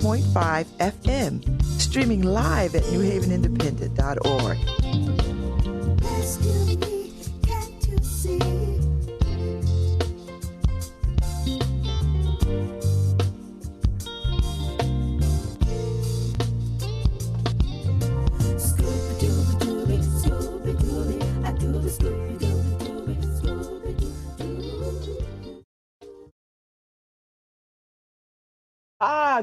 88.5 FM, streaming live at newhavenindependent.org.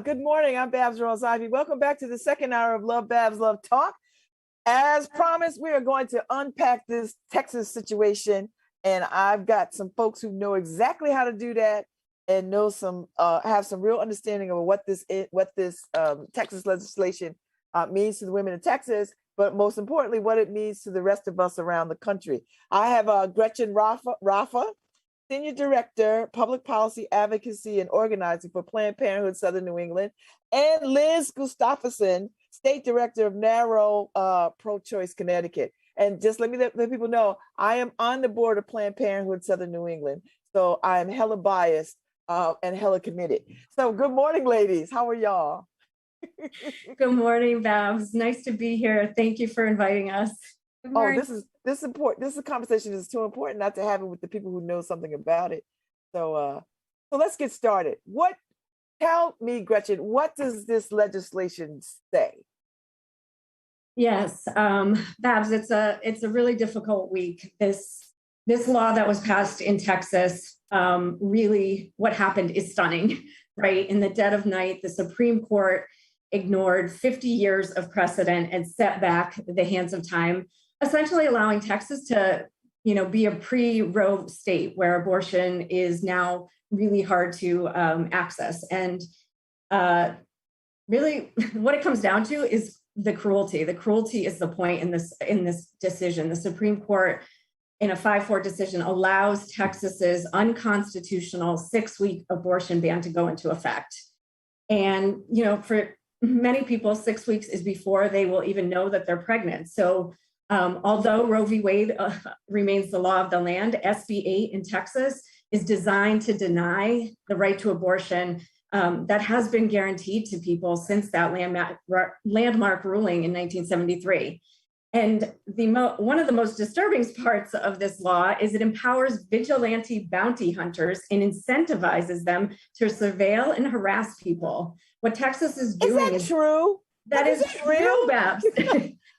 Good morning. I'm Babz Rawls-Ivy. Welcome back to the second hour of LoveBabz, LoveTalk. As promised, we are going to unpack this Texas situation, and I've got some folks who know exactly how to do that and know have some real understanding of what this Texas legislation means to the women in Texas, but most importantly, what it means to the rest of us around the country. I have Gretchen Rafa, Senior Director, Public Policy Advocacy and Organizing for Planned Parenthood Southern New England, and Liz Gustafson, State Director of NARAL Pro-Choice Connecticut. And just let people know, I am on the board of Planned Parenthood Southern New England, so I am hella biased and hella committed. So good morning, ladies. How are y'all? Good morning, Babz. Nice to be here. Thank you for inviting us. Oh, this is important. This is a conversation that's too important not to have it with the people who know something about it. So let's get started. Tell me, Gretchen, what does this legislation say? Yes, Babz, it's a really difficult week. This law that was passed in Texas, really what happened is stunning, right? In the dead of night, the Supreme Court ignored 50 years of precedent and set back the hands of time, essentially allowing Texas to, be a pre-Roe state where abortion is now really hard to access. And really what it comes down to is the cruelty. The cruelty is the point in this decision. The Supreme Court, in a 5-4 decision, allows Texas's unconstitutional 6-week abortion ban to go into effect. And, for many people, 6 weeks is before they will even know that they're pregnant. So although Roe v. Wade remains the law of the land, SB 8 in Texas is designed to deny the right to abortion that has been guaranteed to people since that landmark ruling in 1973. And one of the most disturbing parts of this law is it empowers vigilante bounty hunters and incentivizes them to surveil and harass people. What Texas is doing is true? That is true, Babz.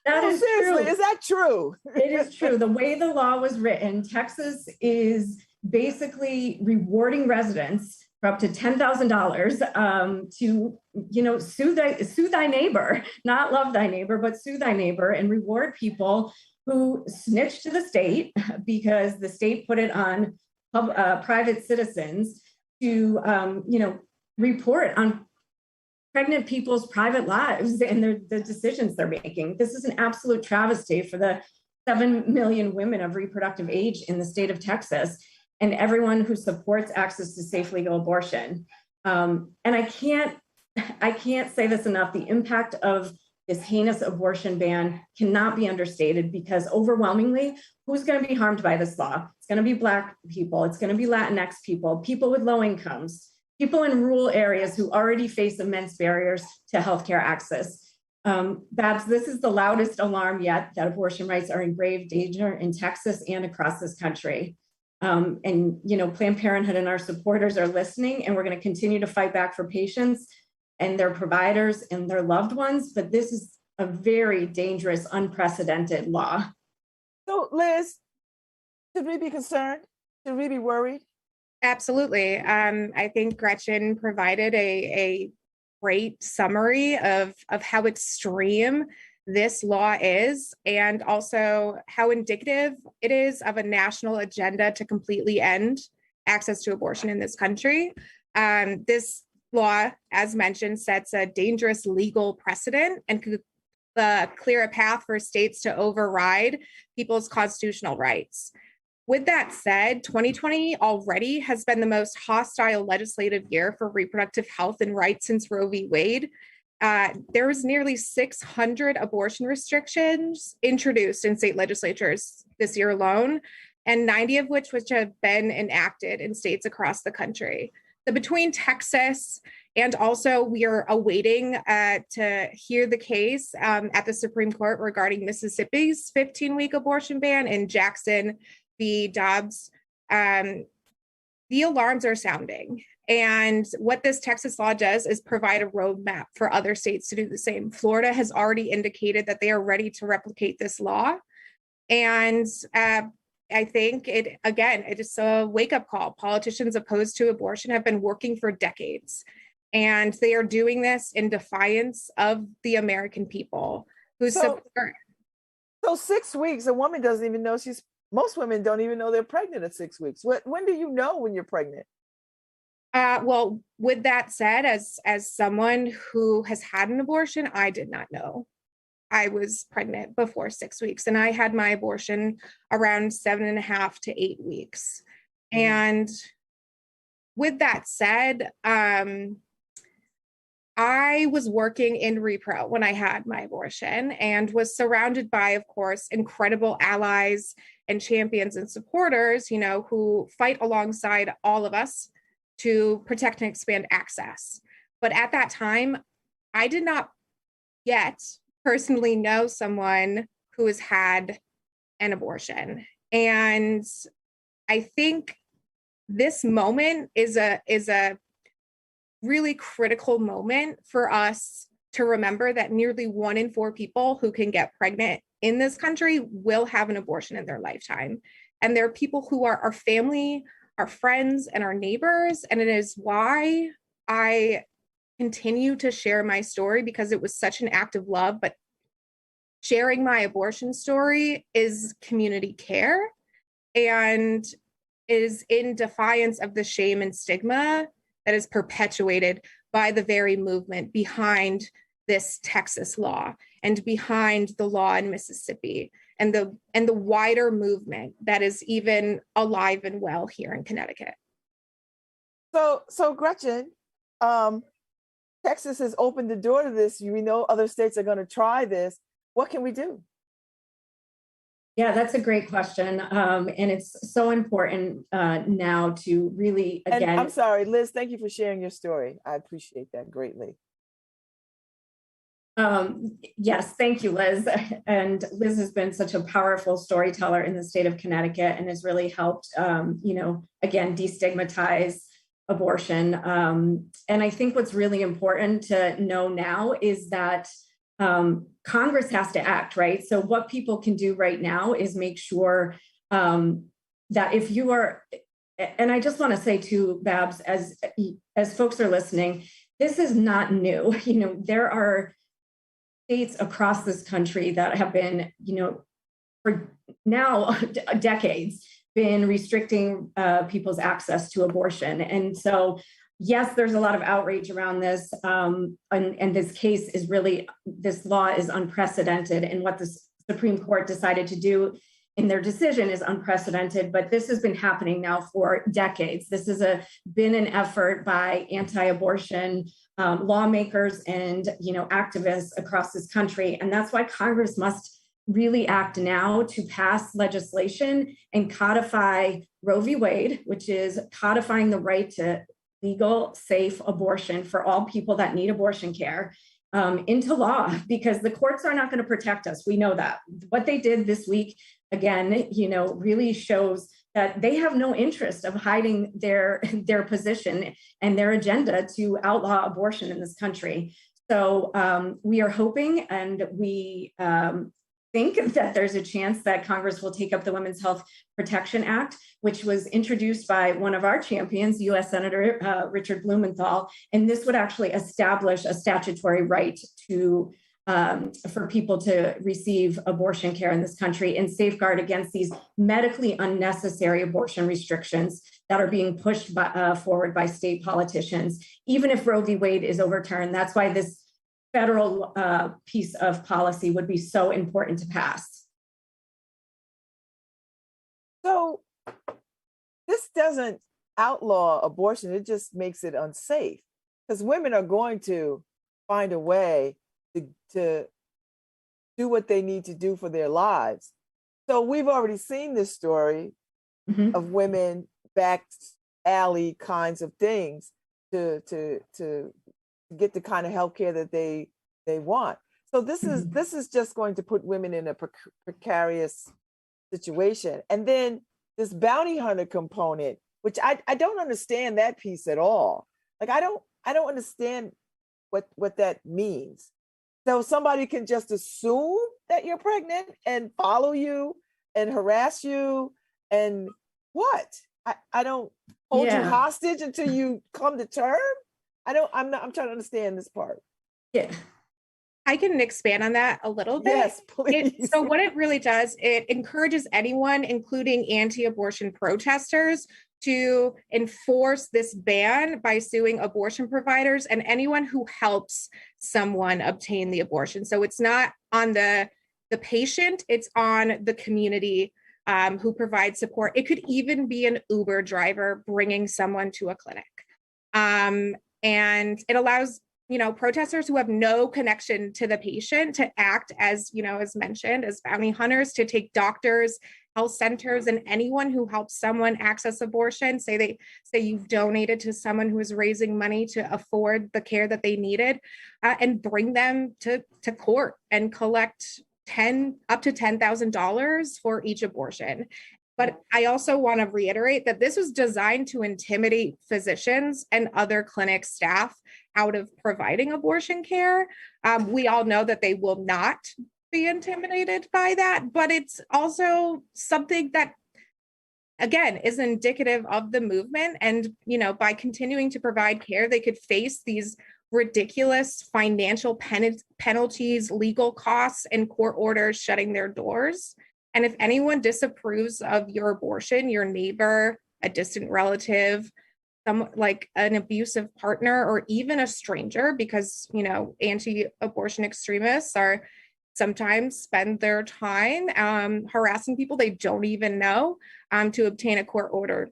That is seriously, true. Is that true? It is true. The way the law was written, Texas is basically rewarding residents for up to $10,000 to, sue thy neighbor, not love thy neighbor, but sue thy neighbor, and reward people who snitch to the state because the state put it on private citizens to, report on pregnant people's private lives and the decisions they're making. This is an absolute travesty for the 7 million women of reproductive age in the state of Texas and everyone who supports access to safe legal abortion. And I can't say this enough. The impact of this heinous abortion ban cannot be understated because overwhelmingly, who's going to be harmed by this law? It's going to be Black people. It's going to be Latinx people, people with low incomes, people in rural areas who already face immense barriers to healthcare access. Babz, this is the loudest alarm yet that abortion rights are in grave danger in Texas and across this country. And Planned Parenthood and our supporters are listening, and we're going to continue to fight back for patients and their providers and their loved ones. But this is a very dangerous, unprecedented law. So, Liz, should we be concerned? Should we be worried? Absolutely. I think Gretchen provided a great summary of how extreme this law is, and also how indicative it is of a national agenda to completely end access to abortion in this country. This law, as mentioned, sets a dangerous legal precedent and could clear a path for states to override people's constitutional rights. With that said, 2020 already has been the most hostile legislative year for reproductive health and rights since Roe v. Wade. There was nearly 600 abortion restrictions introduced in state legislatures this year alone, and 90 of which have been enacted in states across the country. So between Texas And also, we are awaiting to hear the case at the Supreme Court regarding Mississippi's 15-week abortion ban in Jackson v. Dobbs. The alarms are sounding. And what this Texas law does is provide a roadmap for other states to do the same. Florida has already indicated that they are ready to replicate this law. And I think it is a wake-up call. Politicians opposed to abortion have been working for decades, and they are doing this in defiance of the American people who support. So 6 weeks, a woman doesn't even know most women don't even know they're pregnant at 6 weeks. When do you know when you're pregnant? Well, with that said, as someone who has had an abortion, I did not know I was pregnant before 6 weeks, and I had my abortion around 7.5 to 8 weeks. Mm-hmm. And with that said, I was working in repro when I had my abortion and was surrounded by, of course, incredible allies and champions and supporters, who fight alongside all of us to protect and expand access. But at that time, I did not yet personally know someone who has had an abortion. And I think this moment is a really critical moment for us to remember that nearly 1 in 4 people who can get pregnant in this country will have an abortion in their lifetime. And there are people who are our family, our friends, and our neighbors. And it is why I continue to share my story, because it was such an act of love. But sharing my abortion story is community care and is in defiance of the shame and stigma that is perpetuated by the very movement behind this Texas law and behind the law in Mississippi and the wider movement that is even alive and well here in Connecticut. So Gretchen, Texas has opened the door to this. We know other states are going to try this. What can we do? Yeah, that's a great question. And it's so important now to really, again. And I'm sorry, Liz, thank you for sharing your story. I appreciate that greatly. Yes, thank you, Liz. And Liz has been such a powerful storyteller in the state of Connecticut and has really helped, again, destigmatize abortion. And I think what's really important to know now is that Congress has to act, right? So what people can do right now is make sure that if you are, and I just want to say to Babz, as folks are listening, this is not new. There are states across this country that have been, for now decades, been restricting people's access to abortion. And so, yes, there's a lot of outrage around this. And this case is really, this law is unprecedented. And what the Supreme Court decided to do in their decision is unprecedented, but this has been happening now for decades. This has been an effort by anti-abortion lawmakers and activists across this country. And that's why Congress must really act now to pass legislation and codify Roe v. Wade, which is codifying the right to legal, safe abortion for all people that need abortion care into law, because the courts are not going to protect us. We know that. What they did this week, again, really shows that they have no interest of hiding their position and their agenda to outlaw abortion in this country. So we are hoping, and we think that there's a chance that Congress will take up the Women's Health Protection Act, which was introduced by one of our champions, U.S. Senator Richard Blumenthal. And this would actually establish a statutory right to for people to receive abortion care in this country and safeguard against these medically unnecessary abortion restrictions that are being pushed forward by state politicians, even if Roe v. Wade is overturned. That's why this federal piece of policy would be so important to pass. So this doesn't outlaw abortion, it just makes it unsafe, because women are going to find a way to do what they need to do for their lives. So we've already seen this story of women back alley kinds of things to get the kind of health care that they want. So this is just going to put women in a precarious situation. And then this bounty hunter component, which I don't understand that piece at all. Like I don't understand what that means. So somebody can just assume that you're pregnant and follow you and harass you and what? I don't hold you hostage until you come to term. I'm trying to understand this part. Yeah. I can expand on that a little bit. Yes, please. So what it really does, it encourages anyone, including anti-abortion protesters, to enforce this ban by suing abortion providers and anyone who helps someone obtain the abortion. So it's not on the patient, it's on the community who provides support. It could even be an Uber driver bringing someone to a clinic. And it allows protesters who have no connection to the patient to act as mentioned, as bounty hunters, to take doctors, health centers, and anyone who helps someone access abortion. Say you've donated to someone who is raising money to afford the care that they needed, and bring them to court and collect up to $10,000 for each abortion. But I also want to reiterate that this was designed to intimidate physicians and other clinic staff out of providing abortion care. We all know that they will not be intimidated by that, but it's also something that, again, is indicative of the movement. And, by continuing to provide care, they could face these ridiculous financial penalties, legal costs, and court orders shutting their doors. And if anyone disapproves of your abortion, your neighbor, a distant relative, like an abusive partner, or even a stranger, because, anti-abortion extremists are sometimes spend their time harassing people they don't even know to obtain a court order.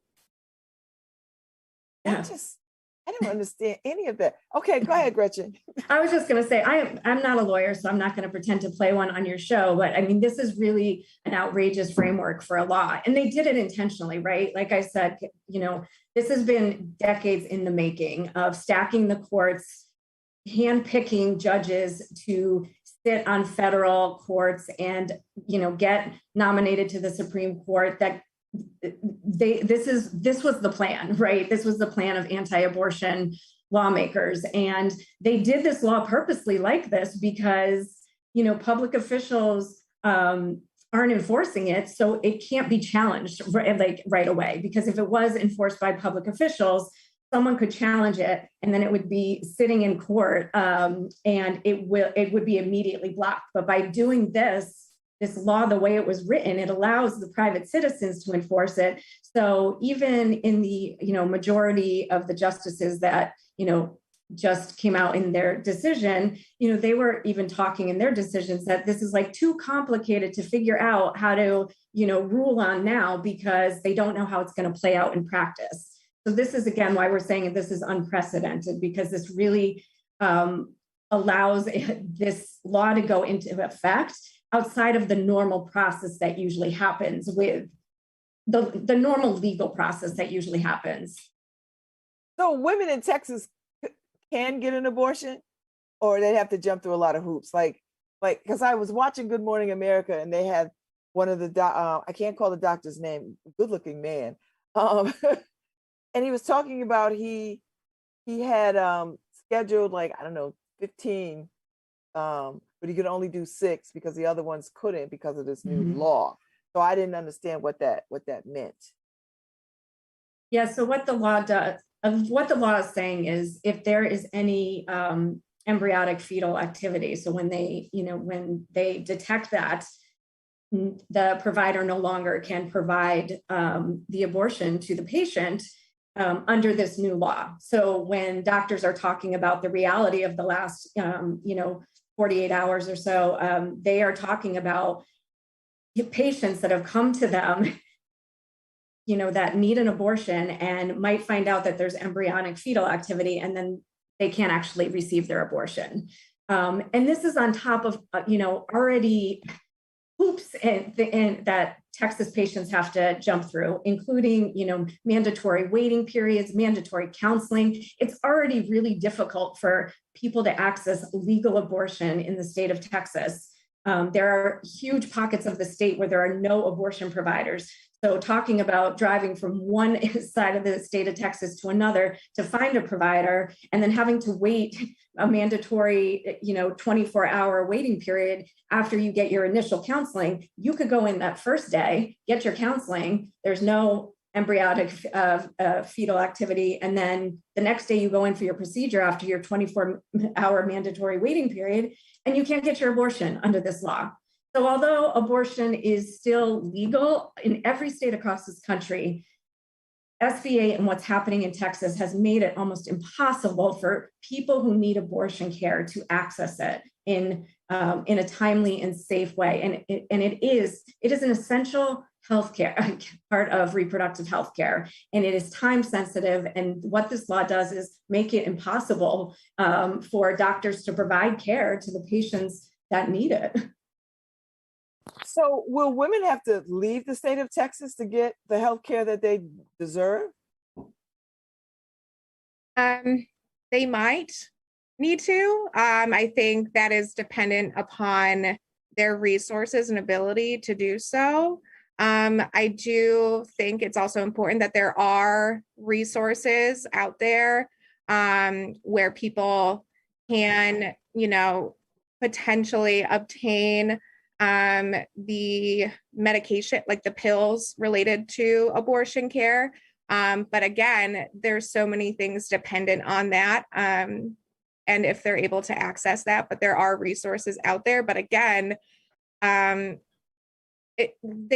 I don't understand any of that. Okay, go ahead, Gretchen. I was just going to say, I'm not a lawyer, so I'm not going to pretend to play one on your show. But I mean, this is really an outrageous framework for a law. And they did it intentionally, right? Like I said, this has been decades in the making of stacking the courts, handpicking judges to sit on federal courts and, get nominated to the Supreme Court. That this was the plan, right? This was the plan of anti-abortion lawmakers. And they did this law purposely like this because, public officials aren't enforcing it. So it can't be challenged right away, because if it was enforced by public officials, someone could challenge it and then it would be sitting in court and it would be immediately blocked. But by doing this law, the way it was written, it allows the private citizens to enforce it. So even in the, majority of the justices that, just came out in their decision, they were even talking in their decisions that this is like too complicated to figure out how to, rule on now, because they don't know how it's going to play out in practice. So this is, again, why we're saying that this is unprecedented, because this really allows this law to go into effect outside of the normal process that usually happens with the normal legal process that usually happens. So women in Texas can get an abortion, or they have to jump through a lot of hoops? Like, because I was watching Good Morning America and they had one of the, I can't call the doctor's name, good looking man. And he was talking about, he had scheduled 15, but he could only do 6 because the other ones couldn't because of this new law. So I didn't understand what that meant. Yeah. So what the law is saying is, if there is any embryonic fetal activity, so when they detect that, the provider no longer can provide the abortion to the patient under this new law. So when doctors are talking about the reality of the last 48 hours or so, they are talking about patients that have come to them, that need an abortion and might find out that there's embryonic fetal activity, and then they can't actually receive their abortion. And this is on top of, already hoops and that Texas patients have to jump through, including, mandatory waiting periods, mandatory counseling. It's already really difficult for people to access legal abortion in the state of Texas. There are huge pockets of the state where there are no abortion providers. So talking about driving from one side of the state of Texas to another to find a provider and then having to wait a mandatory, 24-hour waiting period after you get your initial counseling, you could go in that first day, get your counseling. There's no embryonic fetal activity. And then the next day you go in for your procedure after your 24-hour mandatory waiting period, and you can't get your abortion under this law. So although abortion is still legal in every state across this country, SB8 and what's happening in Texas has made it almost impossible for people who need abortion care to access it in a timely and safe way. And it is an essential healthcare part of reproductive health care, and it is time sensitive. And what this law does is make it impossible for doctors to provide care to the patients that need it. So will women have to leave the state of Texas to get the health care that they deserve? They might need to. I think that is dependent upon their resources and ability to do so. I do think it's also important that there are resources out there where people can, potentially obtain the medication, like the pills related to abortion care. But again, there's so many things dependent on that. And if they're able to access that, but there are resources out there. But again, they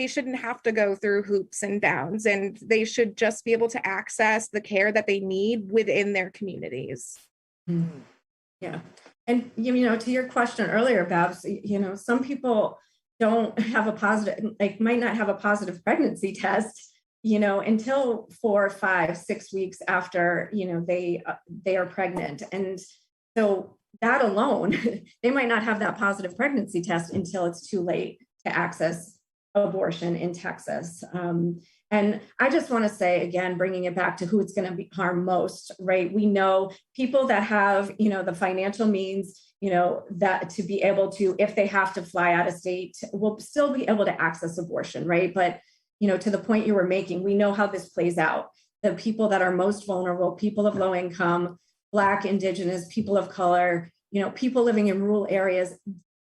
shouldn't have to go through hoops and bounds, and they should just be able to access the care that they need within their communities. Mm-hmm. Yeah. And, to your question earlier, Babz, some people don't have a positive, might not have a positive pregnancy test, until 4, 5, 6 weeks after, they are pregnant. And so that alone, they might not have that positive pregnancy test until it's too late to access abortion in Texas. And I just want to say, again, bringing it back to who it's going to harm most, right? We know people that have, the financial means, that to be able to, if they have to fly out of state, will still be able to access abortion, right? But, to the point you were making, we know how this plays out. The people that are most vulnerable, people of low income, Black, Indigenous, people of color, people living in rural areas,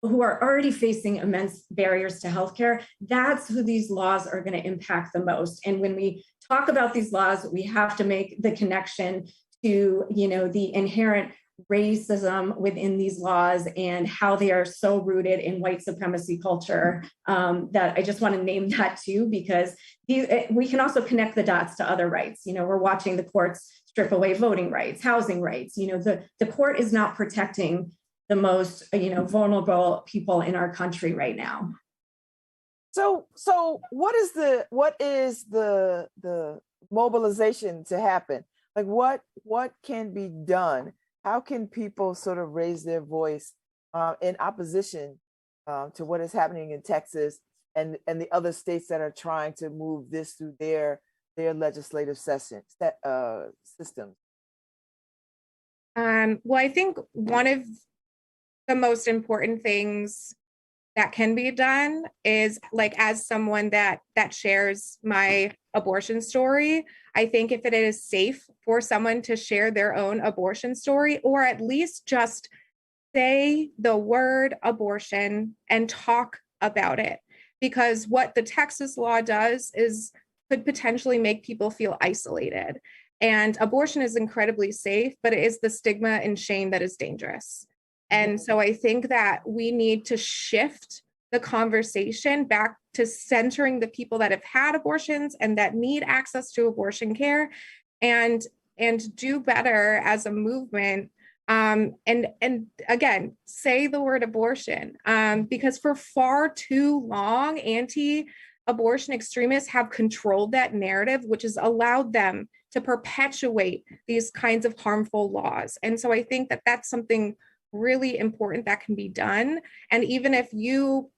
who are already facing immense barriers to healthcare, that's who these laws are going to impact the most. And when we talk about these laws, we have to make the connection to, the inherent racism within these laws and how they are so rooted in white supremacy culture, that I just want to name that too, because we can also connect the dots to other rights. We're watching the courts strip away voting rights, housing rights. The court is not protecting the most, vulnerable people in our country right now. So what is the mobilization to happen? Like what can be done? How can people sort of raise their voice in opposition to what is happening in Texas and the other states that are trying to move this through their legislative systems? Well, I think one of the most important things that can be done is, as someone that shares my abortion story, I think if it is safe for someone to share their own abortion story, or at least just say the word abortion and talk about it, because what the Texas law does is could potentially make people feel isolated. And abortion is incredibly safe, but it is the stigma and shame that is dangerous. And so I think that we need to shift the conversation back to centering the people that have had abortions and that need access to abortion care, and do better as a movement. And again, say the word abortion, because for far too long, anti-abortion extremists have controlled that narrative, which has allowed them to perpetuate these kinds of harmful laws. And so I think that that's something really important that can be done. And even if you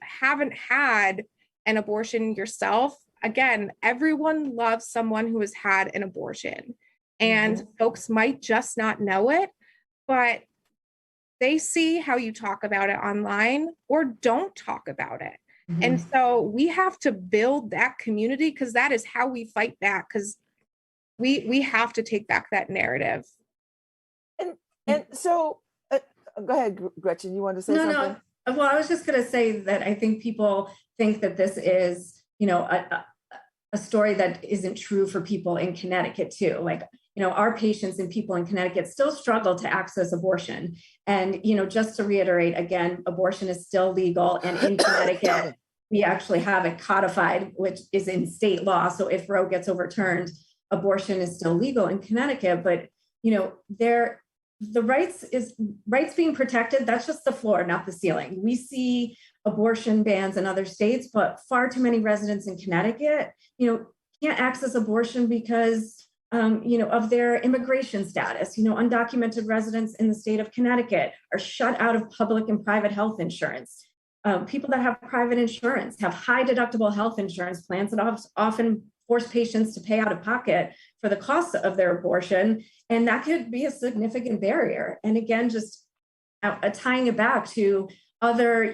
haven't had an abortion yourself, again, everyone loves someone who has had an abortion. And folks might just not know it, but they see how you talk about it online or don't talk about it. And so we have to build that community, because that is how we fight back, because we have to take back that narrative. And so, go ahead, Gretchen, you want to say something? No. Well, I was just going to say that I think people think that this is, a story that isn't true for people in Connecticut too. Like, our patients and people in Connecticut still struggle to access abortion. And, just to reiterate again, abortion is still legal. And in Connecticut, we actually have it codified, which is in state law. So if Roe gets overturned, abortion is still legal in Connecticut. But, the rights being protected, that's just the floor, not the ceiling. We see abortion bans in other states, but far too many residents in Connecticut, can't access abortion because, of their immigration status. Undocumented residents in the state of Connecticut are shut out of public and private health insurance. People that have private insurance have high deductible health insurance plans that often force patients to pay out of pocket for the cost of their abortion. And that could be a significant barrier. And again, just tying it back to other,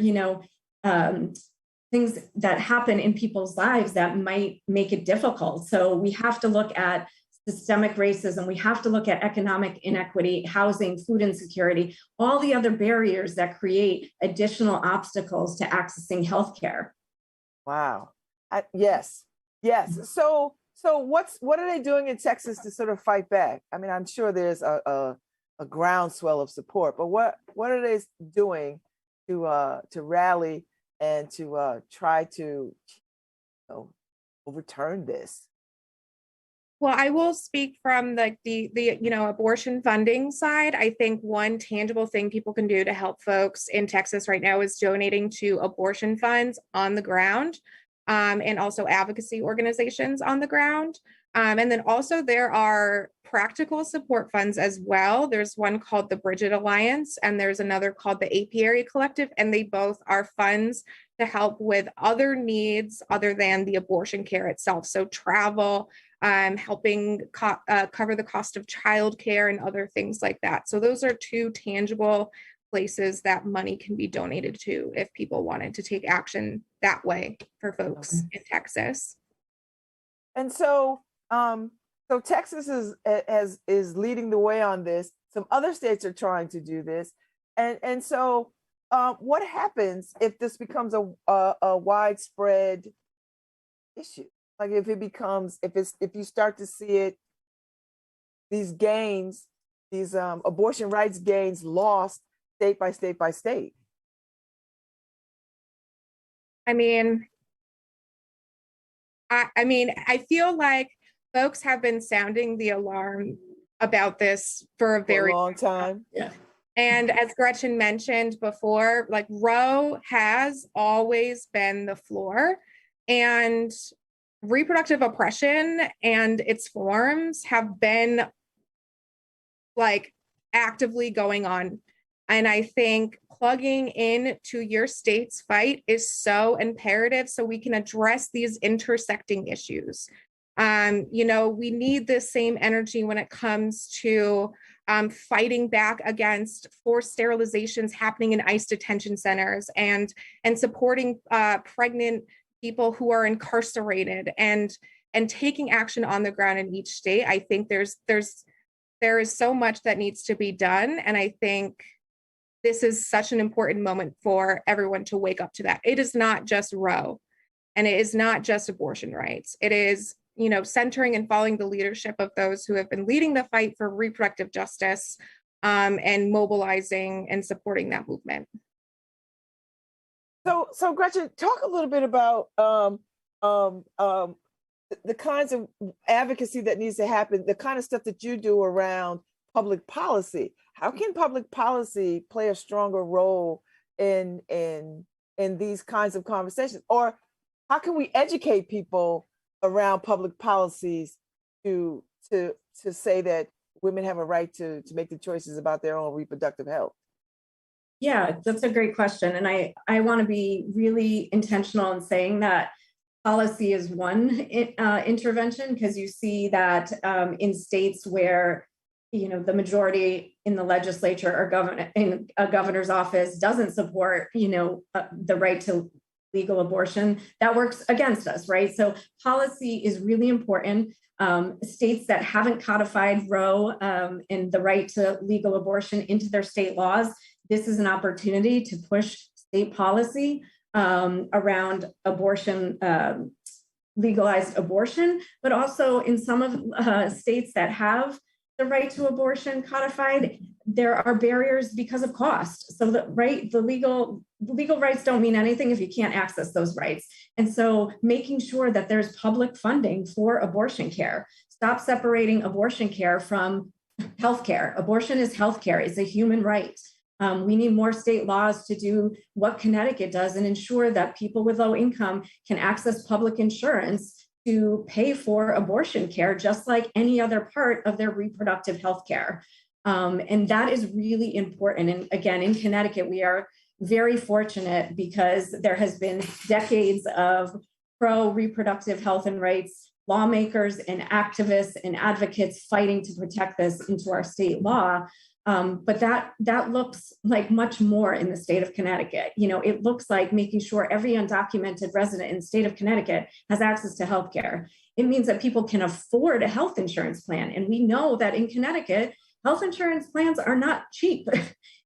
things that happen in people's lives that might make it difficult. So we have to look at systemic racism. We have to look at economic inequity, housing, food insecurity, all the other barriers that create additional obstacles to accessing healthcare. Wow. Yes. So what are they doing in Texas to sort of fight back? I mean, I'm sure there's a groundswell of support, but what are they doing to rally and to try to overturn this? Well, I will speak from the abortion funding side. I think one tangible thing people can do to help folks in Texas right now is donating to abortion funds on the ground, and also advocacy organizations on the ground. And then also there are practical support funds as well. There's one called the Bridget Alliance, and there's another called the Apiary Collective, and they both are funds to help with other needs other than the abortion care itself. So travel, helping cover the cost of childcare and other things like that. So those are two tangible places that money can be donated to if people wanted to take action that way for folks in Texas. And so Texas is leading the way on this. Some other states are trying to do this, and so what happens if this becomes a widespread issue? Like if you start to see it, these gains, these abortion rights gains lost state by state by state. I mean, I feel like folks have been sounding the alarm about this for a very long time. Yeah. And as Gretchen mentioned before, like Roe has always been the floor, and reproductive oppression and its forms have been like actively going on. And I think plugging in to your state's fight is so imperative so we can address these intersecting issues. We need the same energy when it comes to fighting back against forced sterilizations happening in ICE detention centers and supporting pregnant people who are incarcerated and taking action on the ground in each state. I think there is so much that needs to be done. And I think this is such an important moment for everyone to wake up to that. It is not just Roe, and it is not just abortion rights. It is, centering and following the leadership of those who have been leading the fight for reproductive justice, and mobilizing and supporting that movement. So Gretchen, talk a little bit about the kinds of advocacy that needs to happen, the kind of stuff that you do around public policy. How can public policy play a stronger role in these kinds of conversations? Or how can we educate people around public policies to say that women have a right to make the choices about their own reproductive health? Yeah, that's a great question. And I want to be really intentional in saying that policy is one intervention, because you see that in states where, the majority in the legislature or in a governor's office doesn't support, the right to legal abortion, that works against us, right? So policy is really important. States that haven't codified Roe and the right to legal abortion into their state laws, this is an opportunity to push state policy around abortion, legalized abortion, but also in some of states that have the right to abortion codified, there are barriers because of cost. So the legal rights don't mean anything if you can't access those rights. And so making sure that there's public funding for abortion care. Stop separating abortion care from healthcare. Abortion is healthcare. It's a human right. We need more state laws to do what Connecticut does and ensure that people with low income can access public insurance to pay for abortion care, just like any other part of their reproductive health care. And that is really important. And again, in Connecticut, we are very fortunate because there has been decades of pro-reproductive health and rights lawmakers and activists and advocates fighting to protect this into our state law. But that looks like much more in the state of Connecticut. It looks like making sure every undocumented resident in the state of Connecticut has access to healthcare. It means that people can afford a health insurance plan. And we know that in Connecticut, health insurance plans are not cheap.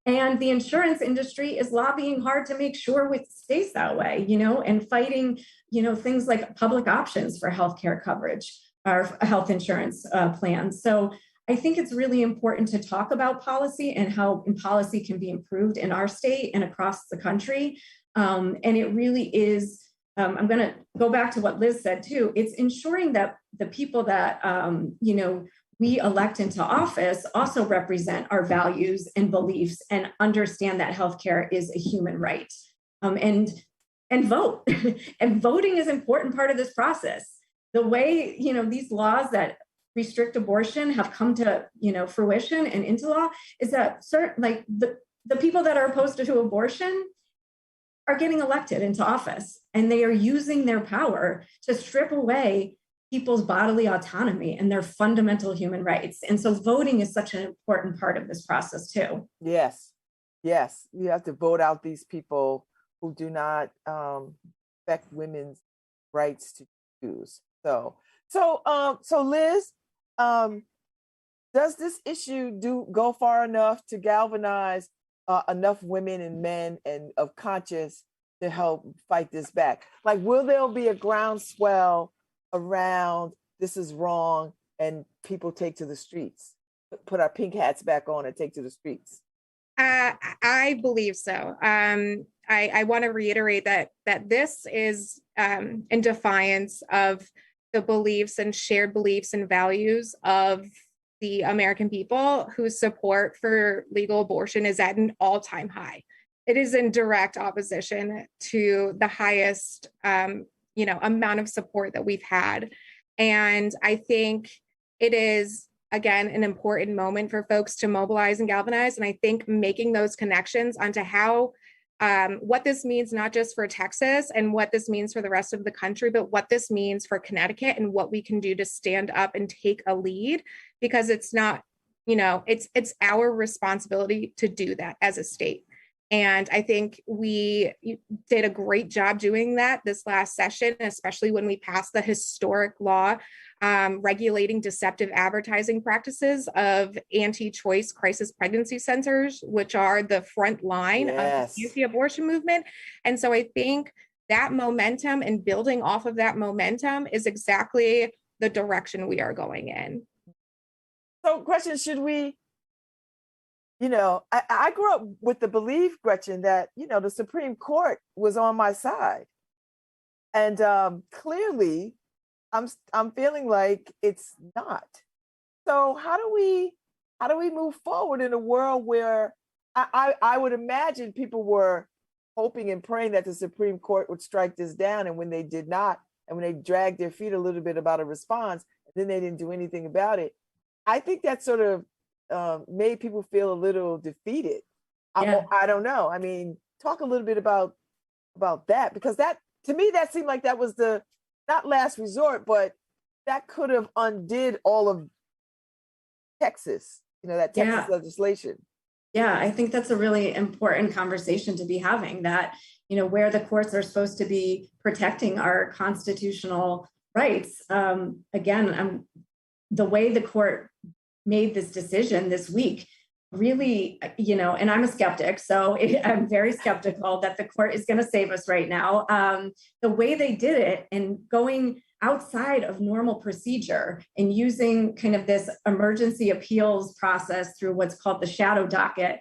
And the insurance industry is lobbying hard to make sure it stays that way, and fighting, things like public options for healthcare coverage or health insurance plans. So I think it's really important to talk about policy and how policy can be improved in our state and across the country. And it really is, I'm going to go back to what Liz said too. It's ensuring that the people that, we elect into office also represent our values and beliefs and understand that healthcare is a human right. And vote. And voting is an important part of this process. The way, these laws that restrict abortion have come to fruition and into law is that the people that are opposed to abortion are getting elected into office, and they are using their power to strip away people's bodily autonomy and their fundamental human rights. And so voting is such an important part of this process too. Yes, you have to vote out these people who do not affect women's rights to choose. So Liz, does this issue go far enough to galvanize enough women and men and of conscience to help fight this back? Like, will there be a groundswell around this is wrong and people take to the streets, put our pink hats back on and take to the streets? I believe so. I want to reiterate that this is in defiance of the beliefs and shared beliefs and values of the American people, whose support for legal abortion is at an all-time high. It is in direct opposition to the highest, amount of support that we've had. And I think it is, again, an important moment for folks to mobilize and galvanize. And I think making those connections onto how what this means, not just for Texas and what this means for the rest of the country, but what this means for Connecticut and what we can do to stand up and take a lead, because it's not, it's our responsibility to do that as a state. And I think we did a great job doing that this last session, especially when we passed the historic law regulating deceptive advertising practices of anti-choice crisis pregnancy centers, which are the front line of the anti-abortion movement. And so I think that momentum and building off of that momentum is exactly the direction we are going in. So question, should we, I grew up with the belief, Gretchen, that, the Supreme Court was on my side. And clearly, I'm feeling like it's not. So how do we move forward in a world where I would imagine people were hoping and praying that the Supreme Court would strike this down, and when they did not, and when they dragged their feet a little bit about a response, and then they didn't do anything about it, I think that sort of made people feel a little defeated. Yeah. I don't know. I mean, talk a little bit about that, because that, to me, that seemed like that was the not last resort, but that could have undid all of Texas, that Texas legislation. Yeah, I think that's a really important conversation to be having, that, where the courts are supposed to be protecting our constitutional rights. Again, the way the court made this decision this week, really, and I'm a skeptic, so I'm very skeptical that the court is going to save us right now. The way they did it and going outside of normal procedure and using kind of this emergency appeals process through what's called the shadow docket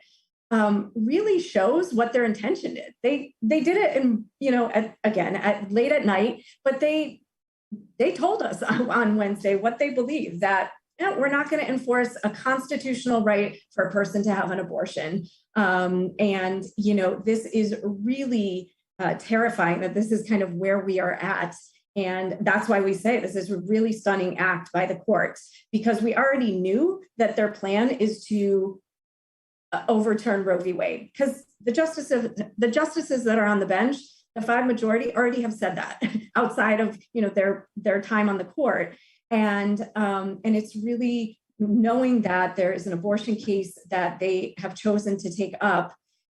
really shows what their intention is. They did it in, late at night, but they told us on Wednesday what they believe, that we're not going to enforce a constitutional right for a person to have an abortion. This is really terrifying that this is kind of where we are at. And that's why we say this is a really stunning act by the courts, because we already knew that their plan is to overturn Roe v. Wade, because the justices that are on the bench, the 5 majority, already have said that outside of their time on the court. And it's really knowing that there is an abortion case that they have chosen to take up,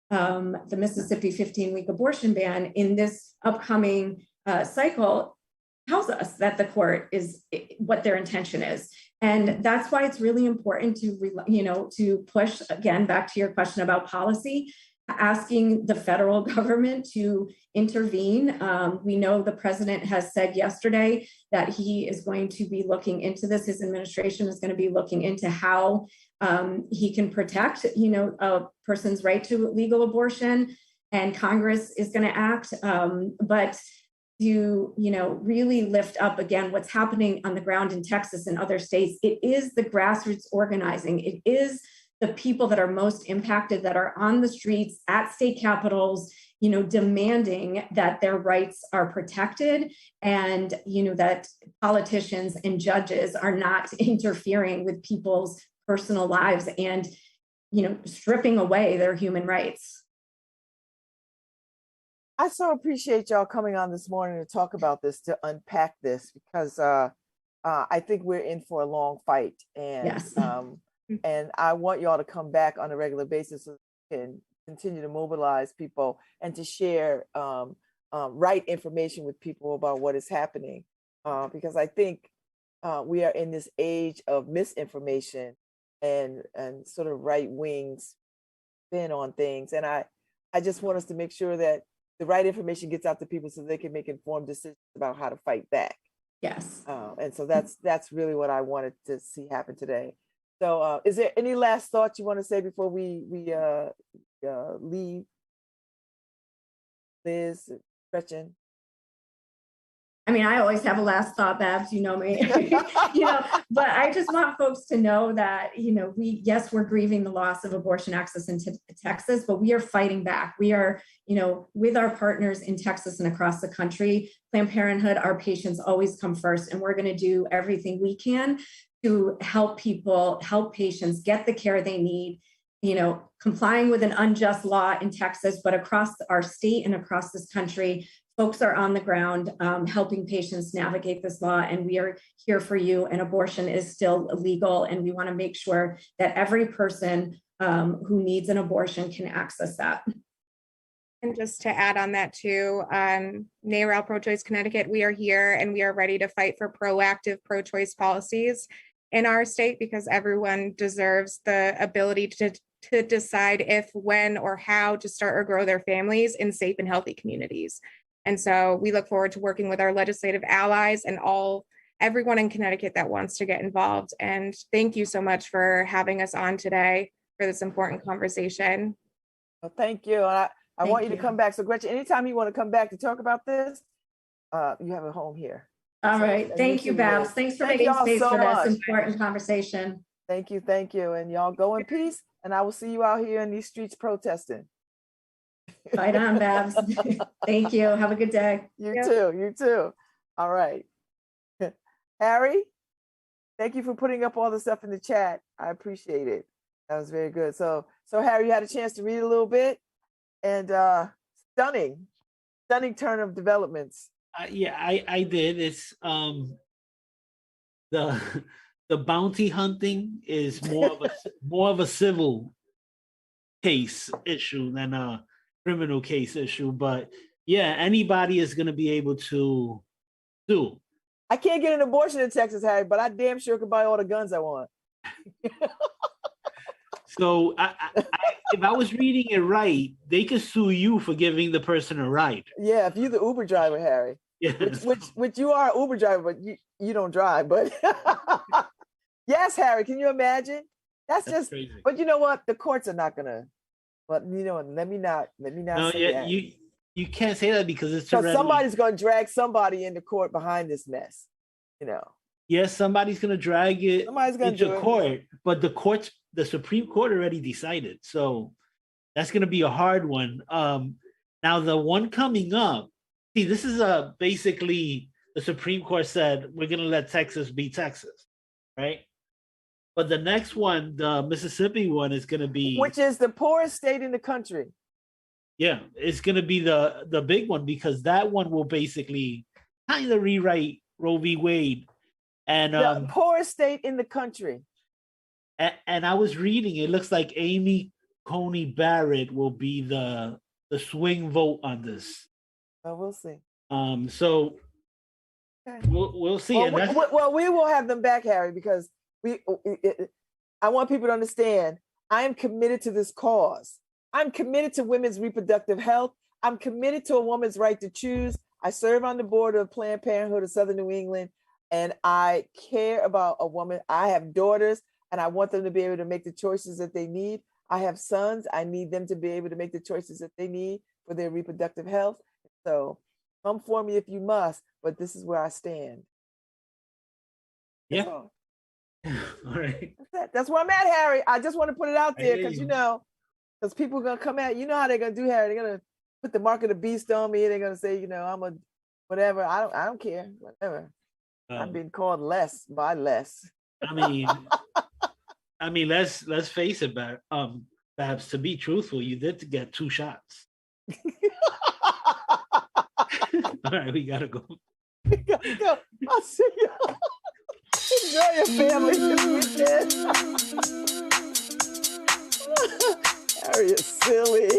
the Mississippi 15-week abortion ban in this upcoming cycle, tells us that the court is what their intention is. And that's why it's really important to push, again, back to your question about policy, asking the federal government to intervene. We know the president has said yesterday that he is going to be looking into this. His administration is going to be looking into how he can protect, a person's right to legal abortion, and Congress is going to act. But to really lift up again what's happening on the ground in Texas and other states, it is the grassroots organizing. It is the people that are most impacted, that are on the streets at state capitals, demanding that their rights are protected, and that politicians and judges are not interfering with people's personal lives and stripping away their human rights. I so appreciate y'all coming on this morning to talk about this, to unpack this, because I think we're in for a long fight, and Yes. And I want y'all to come back on a regular basis so we can continue to mobilize people and to share right information with people about what is happening, because I think we are in this age of misinformation and sort of right wing spin on things, and I just want us to make sure that the right information gets out to people so they can make informed decisions about how to fight back. Yes. And so that's really what I wanted to see happen today. So is there any last thoughts you want to say before we leave? Liz, Gretchen? I mean, I always have a last thought, Babz, you know me, but I just want folks to know that, we're grieving the loss of abortion access in Texas, but we are fighting back. We are, with our partners in Texas and across the country. Planned Parenthood, our patients always come first, and we're going to do everything we can to help patients get the care they need, complying with an unjust law in Texas, but across our state and across this country. Folks are on the ground helping patients navigate this law, and we are here for you. And abortion is still illegal, and we want to make sure that every person who needs an abortion can access that. And just to add on that too, NARAL Pro-Choice Connecticut, we are here and we are ready to fight for proactive pro-choice policies in our state, because everyone deserves the ability to decide if, when, or how to start or grow their families in safe and healthy communities. And so we look forward to working with our legislative allies and everyone in Connecticut that wants to get involved. And thank you so much for having us on today for this important conversation. Well, thank you. I want you to come back. So Gretchen, anytime you want to come back to talk about this, you have a home here. All right. Thank you, Babz. Thanks for making space for this important conversation. Thank you. Thank you. And y'all go in peace. And I will see you out here in these streets protesting. Right on, Babz. Thank you. Have a good day. You too. You too. All right. Harry, thank you for putting up all the stuff in the chat. I appreciate it. That was very good. So Harry, you had a chance to read a little bit, and stunning turn of developments. Yeah, I did. It's the the bounty hunting is more of a civil case issue than a criminal case issue. But yeah, anybody is going to be able to sue. I can't get an abortion in Texas, Harry, but I damn sure can buy all the guns I want. So if I was reading it right, they could sue you for giving the person a ride. Yeah, if you're the Uber driver, Harry. Yeah. Which you are an Uber driver, but you don't drive. But yes, Harry, can you imagine? That's just crazy. But you know what? The courts are not gonna. But you know, let me not. No, say yeah, that. you can't say that because somebody's gonna drag somebody into court behind this mess. You know. Yes, somebody's gonna drag it into court, but the Supreme Court already decided. So that's gonna be a hard one. Now the one coming up. See, this is basically the Supreme Court said we're gonna let Texas be Texas, right? But the next one, the Mississippi one, is gonna be, which is the poorest state in the country. Yeah, it's gonna be the big one because that one will basically kind of rewrite Roe v. Wade, and the poorest state in the country. And I was reading, it looks like Amy Coney Barrett will be the swing vote on this. Well, we'll see. So okay. We'll see. Well, we will have them back, Harry, because I want people to understand I am committed to this cause. I'm committed to women's reproductive health. I'm committed to a woman's right to choose. I serve on the board of Planned Parenthood of Southern New England, and I care about a woman. I have daughters, and I want them to be able to make the choices that they need. I have sons. I need them to be able to make the choices that they need for their reproductive health. So come for me if you must, but this is where I stand. Yeah. All right. That's where I'm at, Harry. I just want to put it out there because, because people are going to come at, how they're going to do, Harry. They're going to put the mark of the beast on me. They're going to say, I'm a whatever. I don't care. Whatever. I've been called less by less. I mean, let's face it, Babz, to be truthful, you did get 2 shots. All right, we gotta go. I'll see you. Enjoy your family this weekend. Harry is silly.